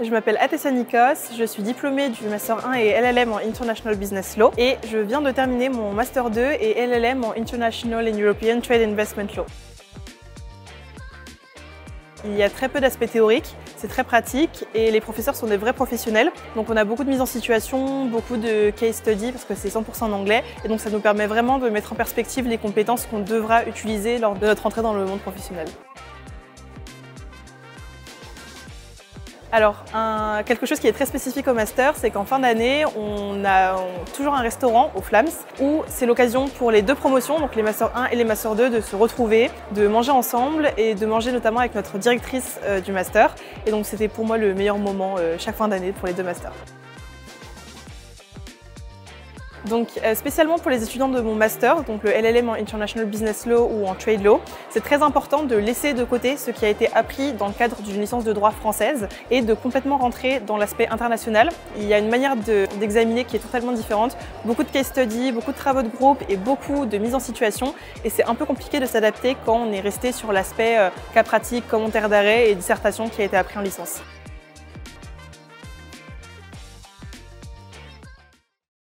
Je m'appelle Atessa Nikos, je suis diplômée du Master 1 et LLM en International Business Law et je viens de terminer mon Master 2 et LLM en International and European Trade Investment Law. Il y a très peu d'aspects théoriques, c'est très pratique et les professeurs sont des vrais professionnels. Donc on a beaucoup de mise en situation, beaucoup de case study parce que c'est 100% en anglais et donc ça nous permet vraiment de mettre en perspective les compétences qu'on devra utiliser lors de notre entrée dans le monde professionnel. Alors, quelque chose qui est très spécifique au Master, c'est qu'en fin d'année, on a toujours un restaurant au Flams où c'est l'occasion pour les deux promotions, donc les Master 1 et les Master 2, de se retrouver, de manger ensemble et de manger notamment avec notre directrice du Master. Et donc c'était pour moi le meilleur moment chaque fin d'année pour les deux Masters. Donc spécialement pour les étudiants de mon master, donc le LLM en International Business Law ou en Trade Law, c'est très important de laisser de côté ce qui a été appris dans le cadre d'une licence de droit française et de complètement rentrer dans l'aspect international. Il y a une manière d'examiner qui est totalement différente, beaucoup de case study, beaucoup de travaux de groupe et beaucoup de mise en situation et c'est un peu compliqué de s'adapter quand on est resté sur l'aspect cas pratique, commentaire d'arrêt et dissertation qui a été appris en licence.